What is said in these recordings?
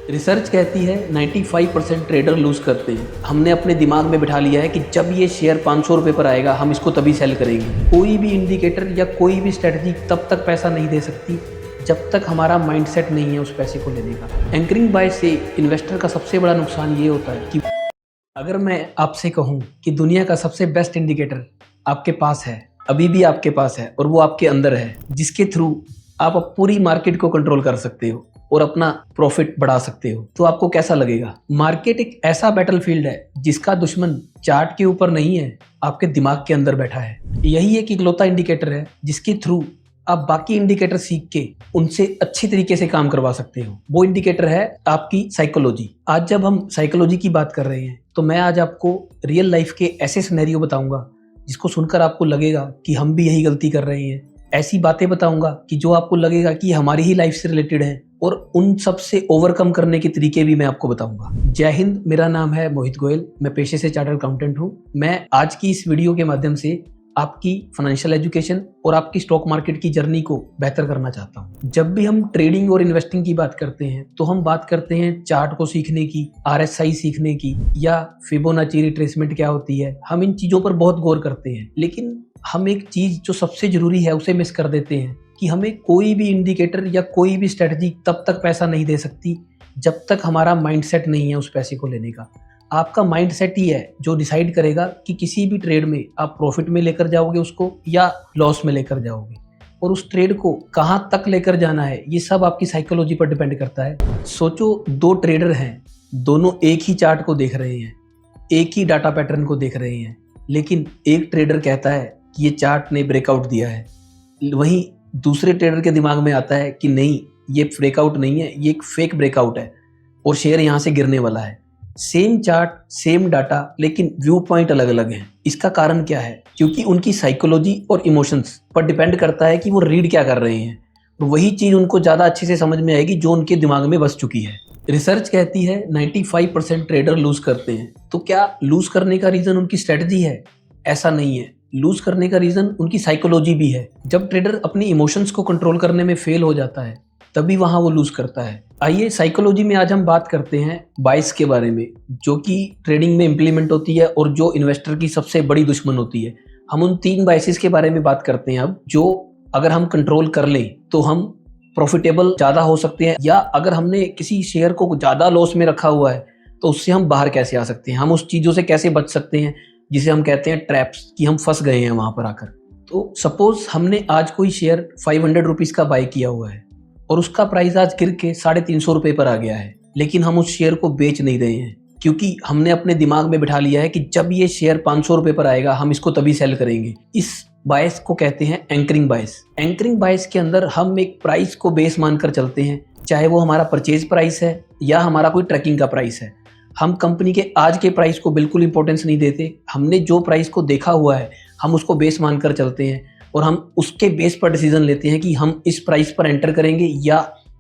Research कहती है 95% trader loose करते हैं। हमने अपने दिमाग में बिठा लिया है कि जब ये शेयर 500 रुपये पर आएगा हम इसको तभी सेल करेंगे। कोई भी इंडिकेटर या कोई भी स्ट्रेटजी तब तक पैसा नहीं दे सकती जब तक हमारा माइंडसेट नहीं है उस पैसे को लेने का। एंकरिंग बाय से इन्वेस्टर का सबसे बड़ा नुकसान ये होता है कि अगर मैं आपसे कहूँ कि दुनिया का सबसे बेस्ट इंडिकेटर आपके पास है, अभी भी आपके पास है और वो आपके अंदर है, जिसके थ्रू आप पूरी मार्केट को कंट्रोल कर सकते हो और अपना प्रॉफिट बढ़ा सकते हो, तो आपको कैसा लगेगा? मार्केट एक ऐसा बैटलफील्ड है जिसका दुश्मन चार्ट के ऊपर नहीं है, आपके दिमाग के अंदर बैठा है। यही एक इकलौता इंडिकेटर है जिसके थ्रू आप बाकी इंडिकेटर सीख के उनसे अच्छी तरीके से काम करवा सकते हो। वो इंडिकेटर है आपकी साइकोलॉजी। आज जब हम साइकोलॉजी की बात कर रहे हैं तो मैं आज आपको रियल लाइफ के ऐसे सिनेरियो बताऊंगा जिसको सुनकर आपको लगेगा कि हम भी यही गलती कर रहे हैं। ऐसी बातें बताऊंगा कि जो आपको लगेगा कि हमारी ही लाइफ से रिलेटेड है और उन सब से ओवरकम करने के तरीके भी मैं आपको बताऊंगा। जय हिंद, मेरा नाम है मोहित गोयल, मैं पेशे से चार्टर्ड अकाउंटेंट हूं। मैं आज की इस वीडियो के माध्यम से आपकी फाइनेंशियल एजुकेशन और आपकी स्टॉक मार्केट की जर्नी को बेहतर करना चाहता हूं। जब भी हम ट्रेडिंग और इन्वेस्टिंग की बात करते हैं तो हम बात करते हैं चार्ट को सीखने की, RSI सीखने की, या फिबोनाची रिट्रेसमेंट क्या होती है। हम इन चीजों पर बहुत गौर करते हैं, लेकिन हम एक चीज जो सबसे जरूरी है उसे मिस कर देते हैं कि हमें कोई भी इंडिकेटर या कोई भी स्ट्रेटजी तब तक पैसा नहीं दे सकती जब तक हमारा माइंडसेट नहीं है उस पैसे को लेने का। आपका माइंडसेट ही है जो डिसाइड करेगा कि किसी भी ट्रेड में आप प्रॉफिट में लेकर जाओगे उसको या लॉस में लेकर जाओगे, और उस ट्रेड को कहाँ तक लेकर जाना है ये सब आपकी साइकोलॉजी पर डिपेंड करता है। सोचो, दो ट्रेडर हैं, दोनों एक ही चार्ट को देख रहे हैं, एक ही डाटा पैटर्न को देख रहे हैं, लेकिन एक ट्रेडर कहता है कि ये चार्ट ने ब्रेकआउट दिया है, वहीं दूसरे ट्रेडर के दिमाग में आता है कि नहीं, ये ब्रेकआउट नहीं है, ये एक फेक ब्रेकआउट है और शेयर यहाँ से गिरने वाला है। सेम चार्ट, सेम डाटा, लेकिन व्यू पॉइंट अलग अलग हैं। इसका कारण क्या है? क्योंकि उनकी साइकोलॉजी और इमोशंस पर डिपेंड करता है कि वो रीड क्या कर रहे हैं, और वही चीज़ उनको ज़्यादा अच्छे से समझ में आएगी जो उनके दिमाग में बस चुकी है। रिसर्च कहती है 95% ट्रेडर लूज करते हैं। तो क्या लूज करने का रीज़न उनकी स्ट्रेटजी है? ऐसा नहीं है। लूज करने का रीज़न उनकी साइकोलॉजी भी है। जब ट्रेडर अपनी इमोशंस को कंट्रोल करने में फेल हो जाता है तभी वहाँ वो लूज करता है। आइए साइकोलॉजी में आज हम बात करते हैं बायस के बारे में, जो कि ट्रेडिंग में इम्प्लीमेंट होती है और जो इन्वेस्टर की सबसे बड़ी दुश्मन होती है। हम उन 3 बायसेस के बारे में बात करते हैं अब, जो अगर हम कंट्रोल कर लें तो हम प्रॉफिटेबल ज़्यादा हो सकते हैं, या अगर हमने किसी शेयर को ज़्यादा लॉस में रखा हुआ है तो उससे हम बाहर कैसे आ सकते हैं, हम उस चीज़ों से कैसे बच सकते हैं जिसे हम कहते हैं ट्रैप्स, कि हम फंस गए हैं वहाँ पर आकर। तो सपोज हमने आज कोई शेयर 500 रुपीज़ का बाय किया हुआ है और उसका प्राइस आज गिर के 350 रुपये पर आ गया है, लेकिन हम उस शेयर को बेच नहीं रहे हैं क्योंकि हमने अपने दिमाग में बिठा लिया है कि जब ये शेयर 500 रुपये पर आएगा हम इसको तभी सेल करेंगे। इस बायस को कहते हैं एंकरिंग बायस। एंकरिंग बायस के अंदर हम एक प्राइस को बेस मानकर चलते हैं, चाहे वो हमारा परचेज प्राइस है या हमारा कोई ट्रैकिंग का प्राइस है। हम कंपनी के आज के प्राइस को बिल्कुल इंपॉर्टेंस नहीं देते। हमने जो प्राइस को देखा हुआ है हम उसको बेस मानकर चलते हैं और हम उसके बेस पर डिसीजन लेते हैं कि हम इस प्राइस पर एंटर करेंगे या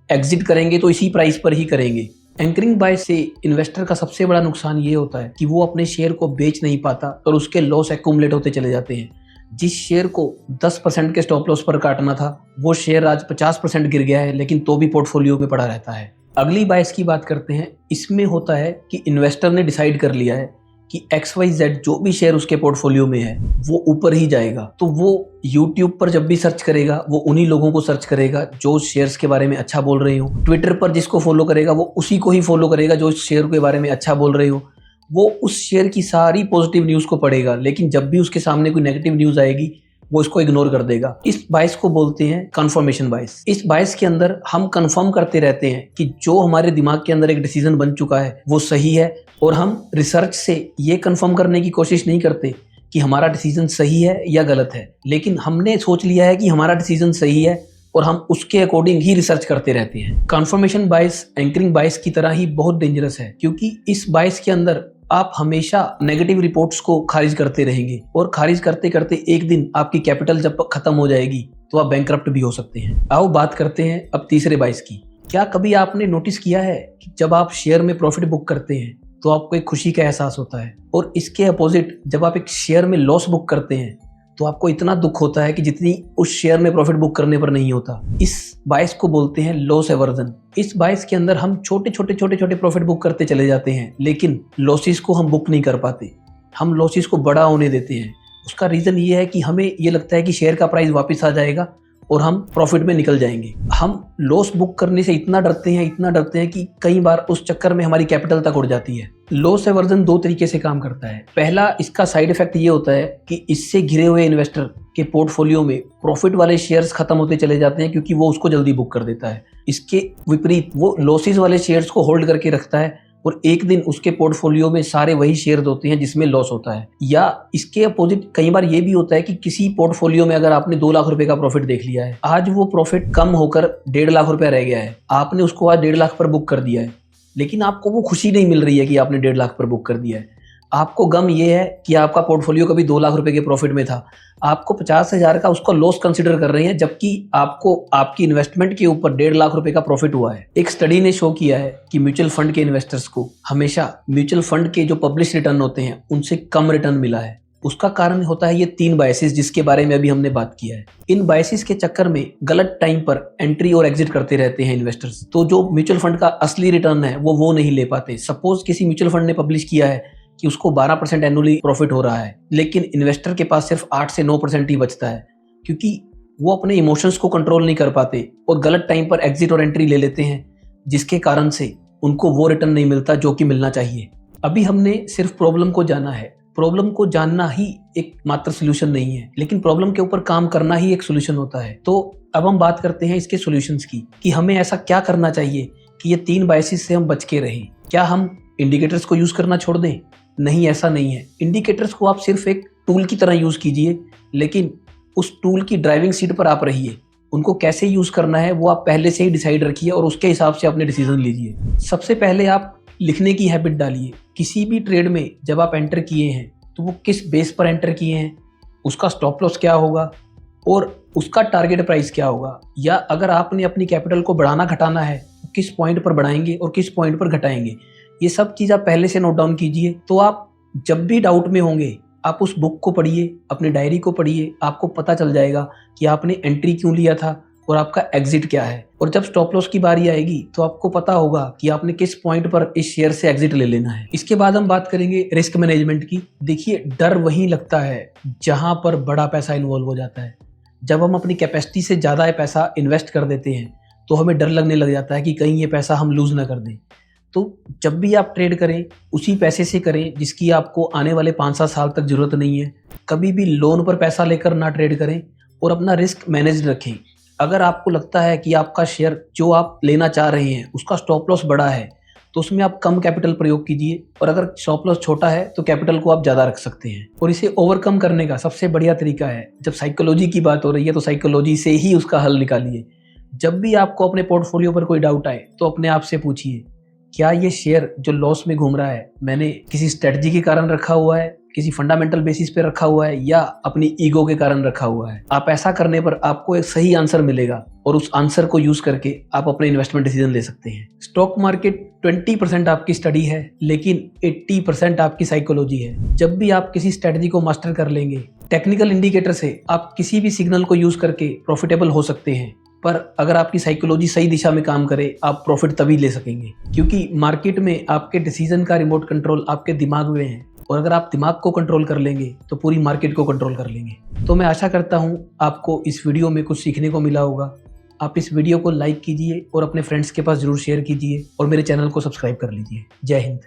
एग्जिट करेंगे तो इसी प्राइस पर ही करेंगे। एंकरिंग बायस से इन्वेस्टर का सबसे बड़ा नुकसान ये होता है कि वो अपने शेयर को बेच नहीं पाता और उसके लॉस एक्यूमुलेट होते चले जाते हैं। जिस शेयर को 10% के स्टॉप लॉस पर काटना था वो शेयर आज 50% गिर गया है, लेकिन तो भी पोर्टफोलियो में पड़ा रहता है। अगली बायस की बात करते हैं। इसमें होता है कि इन्वेस्टर ने डिसाइड कर लिया है कि XYZ जो भी शेयर उसके पोर्टफोलियो में है वो ऊपर ही जाएगा, तो वो YouTube पर जब भी सर्च करेगा वो उन्हीं लोगों को सर्च करेगा जो शेयर्स के बारे में अच्छा बोल रहे हो। ट्विटर पर जिसको फॉलो करेगा वो उसी को ही फॉलो करेगा जो शेयर के बारे में अच्छा बोल रहे हो। वो उस शेयर की सारी पॉजिटिव न्यूज़ को पढ़ेगा, लेकिन जब भी उसके सामने कोई नेगेटिव न्यूज़ आएगी वो इसको इग्नोर कर देगा। इस बायस को बोलते हैं कंफर्मेशन बायस। इस बायस के अंदर हम कंफर्म करते रहते हैं कि जो हमारे दिमाग के अंदर एक डिसीजन बन चुका है वो सही है, और हम रिसर्च से ये कंफर्म करने की कोशिश नहीं करते कि हमारा डिसीजन सही है या गलत है, लेकिन हमने सोच लिया है कि हमारा डिसीजन सही है और हम उसके अकॉर्डिंग ही रिसर्च करते रहते हैं। कंफर्मेशन बायस एंकरिंग बायस की तरह ही बहुत डेंजरस है, क्योंकि इस बायस के अंदर आप हमेशा नेगेटिव रिपोर्ट्स को खारिज करते रहेंगे और खारिज करते करते एक दिन आपकी कैपिटल जब खत्म हो जाएगी तो आप बैंकरप्ट भी हो सकते हैं। आओ बात करते हैं अब तीसरे बायस की। क्या कभी आपने नोटिस किया है कि जब आप शेयर में प्रॉफिट बुक करते हैं तो आपको एक खुशी का एहसास होता है, और इसके अपोजिट जब आप एक शेयर में लॉस बुक करते हैं तो आपको इतना दुख होता है कि जितनी उस शेयर में प्रॉफिट बुक करने पर नहीं होता। इस बायस को बोलते हैं लॉस एवर्जन। इस बायस के अंदर हम छोटे छोटे प्रॉफिट बुक करते चले जाते हैं, लेकिन लॉसेस को हम बुक नहीं कर पाते, हम लॉसेस को बड़ा होने देते हैं। उसका रीज़न ये है कि हमें ये लगता है कि शेयर का प्राइस वापस आ जाएगा और हम प्रॉफिट में निकल जाएंगे। हम लॉस बुक करने से इतना डरते हैं कि कई बार उस चक्कर में हमारी कैपिटल तक उड़ जाती है। लॉस एवर्जन 2 तरीके से काम करता है। पहला, इसका साइड इफेक्ट ये होता है कि इससे घिरे हुए इन्वेस्टर के पोर्टफोलियो में प्रॉफिट वाले शेयर्स खत्म होते चले जाते हैं, क्योंकि वो उसको जल्दी बुक कर देता है। इसके विपरीत वो लॉसेस वाले शेयर्स को होल्ड करके रखता है और एक दिन उसके पोर्टफोलियो में सारे वही शेयर्स होते हैं जिसमें लॉस होता है। या इसके अपोजिट कई बार ये भी होता है कि किसी पोर्टफोलियो में अगर आपने 2 लाख रुपए का प्रॉफिट देख लिया है, आज वो प्रॉफिट कम होकर 1.5 लाख रुपया रह गया है, आपने उसको आज 1.5 लाख पर बुक कर दिया है, लेकिन आपको वो खुशी नहीं मिल रही है कि आपने 1.5 लाख पर बुक कर दिया है। आपको गम ये है कि आपका पोर्टफोलियो कभी 2 लाख रुपए के प्रॉफिट में था, आपको 50,000 का उसका लॉस कंसीडर कर रहे हैं, जबकि आपको आपकी इन्वेस्टमेंट के ऊपर 1.5 लाख रुपए का प्रॉफिट हुआ है। एक स्टडी ने शो किया है कि म्यूचुअल फंड के इन्वेस्टर्स को हमेशा म्यूचुअल फंड के जो पब्लिश रिटर्न होते हैं उनसे कम रिटर्न मिला है। उसका कारण होता है ये 3 बायसेस जिसके बारे में अभी हमने बात किया है। इन बायसेस के चक्कर में गलत टाइम पर एंट्री और एग्जिट करते रहते हैं इन्वेस्टर्स, तो जो म्यूचुअल फंड का असली रिटर्न है वो नहीं ले पाते। सपोज किसी म्यूचुअल फंड ने पब्लिश किया है कि उसको 12% एनुअली प्रॉफिट हो रहा है, लेकिन इन्वेस्टर के पास सिर्फ 8 से 9% ही बचता है, क्योंकि वो अपने इमोशंस को कंट्रोल नहीं कर पाते और गलत टाइम पर एग्जिट और एंट्री ले लेते हैं, जिसके कारण से उनको वो रिटर्न नहीं मिलता जो कि मिलना चाहिए। अभी हमने सिर्फ प्रॉब्लम को जाना है। प्रॉब्लम को जानना ही एक मात्र सोल्यूशन नहीं है, लेकिन प्रॉब्लम के ऊपर काम करना ही एक सोल्यूशन होता है। तो अब हम बात करते हैं इसके सोल्यूशंस की, कि हमें ऐसा क्या करना चाहिए कि ये 3 बायसेस से हम बच के रहें। क्या हम इंडिकेटर्स को यूज करना छोड़ दें? नहीं, ऐसा नहीं है। इंडिकेटर्स को आप सिर्फ एक टूल की तरह यूज कीजिए, लेकिन उस टूल की ड्राइविंग सीट पर आप रहिए। उनको कैसे यूज करना है वो आप पहले से ही डिसाइड रखिए और उसके हिसाब से अपने डिसीजन लीजिए। सबसे पहले आप लिखने की हैबिट डालिए। किसी भी ट्रेड में जब आप एंटर किए हैं तो वो किस बेस पर एंटर किए हैं, उसका स्टॉप लॉस क्या होगा और उसका टारगेट प्राइस क्या होगा, या अगर आपने अपनी कैपिटल को बढ़ाना घटाना है तो किस पॉइंट पर बढ़ाएंगे और किस पॉइंट पर घटाएंगे। ये सब चीज़ आप पहले से नोट डाउन कीजिए। तो आप जब भी डाउट में होंगे आप उस बुक को पढ़िए, अपनी डायरी को पढ़िए, आपको पता चल जाएगा कि आपने एंट्री क्यों लिया था और आपका एग्जिट क्या है। और जब स्टॉप लॉस की बारी आएगी तो आपको पता होगा कि आपने किस पॉइंट पर इस शेयर से एग्जिट ले लेना है। इसके बाद हम बात करेंगे रिस्क मैनेजमेंट की। देखिए, डर वहीं लगता है जहां पर बड़ा पैसा इन्वॉल्व हो जाता है। जब हम अपनी कैपेसिटी से ज़्यादा पैसा इन्वेस्ट कर देते हैं तो हमें डर लगने लग जाता है कि कहीं ये पैसा हम लूज़ ना कर दें। तो जब भी आप ट्रेड करें उसी पैसे से करें जिसकी आपको आने वाले 5-7 साल तक ज़रूरत नहीं है। कभी भी लोन पर पैसा लेकर ना ट्रेड करें और अपना रिस्क मैनेज रखें। अगर आपको लगता है कि आपका शेयर जो आप लेना चाह रहे हैं उसका स्टॉप लॉस बड़ा है तो उसमें आप कम कैपिटल प्रयोग कीजिए, और अगर स्टॉप लॉस छोटा है तो कैपिटल को आप ज़्यादा रख सकते हैं। और इसे ओवरकम करने का सबसे बढ़िया तरीका है, जब साइकोलॉजी की बात हो रही है तो साइकोलॉजी से ही उसका हल निकालिए। जब भी आपको अपने पोर्टफोलियो पर कोई डाउट आए तो अपने आप से पूछिए, क्या ये शेयर जो लॉस में घूम रहा है मैंने किसी स्ट्रेटजी के कारण रखा हुआ है, किसी फंडामेंटल बेसिस पे रखा हुआ है, या अपनी ईगो के कारण रखा हुआ है। आप ऐसा करने पर आपको एक सही आंसर मिलेगा और उस आंसर को यूज करके आप अपने इन्वेस्टमेंट डिसीजन ले सकते हैं। स्टॉक मार्केट 20% आपकी स्टडी है, लेकिन 80% आपकी साइकोलॉजी है। जब भी आप किसी स्ट्रेटजी को मास्टर कर लेंगे, टेक्निकल इंडिकेटर से आप किसी भी सिग्नल को यूज करके प्रॉफिटेबल हो सकते हैं, पर अगर आपकी साइकोलॉजी सही दिशा में काम करे आप प्रॉफिट तभी ले सकेंगे, क्योंकि मार्केट में आपके डिसीजन का रिमोट कंट्रोल आपके दिमाग में है, और अगर आप दिमाग को कंट्रोल कर लेंगे तो पूरी मार्केट को कंट्रोल कर लेंगे। तो मैं आशा करता हूँ आपको इस वीडियो में कुछ सीखने को मिला होगा। आप इस वीडियो को लाइक कीजिए और अपने फ्रेंड्स के पास जरूर शेयर कीजिए और मेरे चैनल को सब्सक्राइब कर लीजिए। जय हिंद।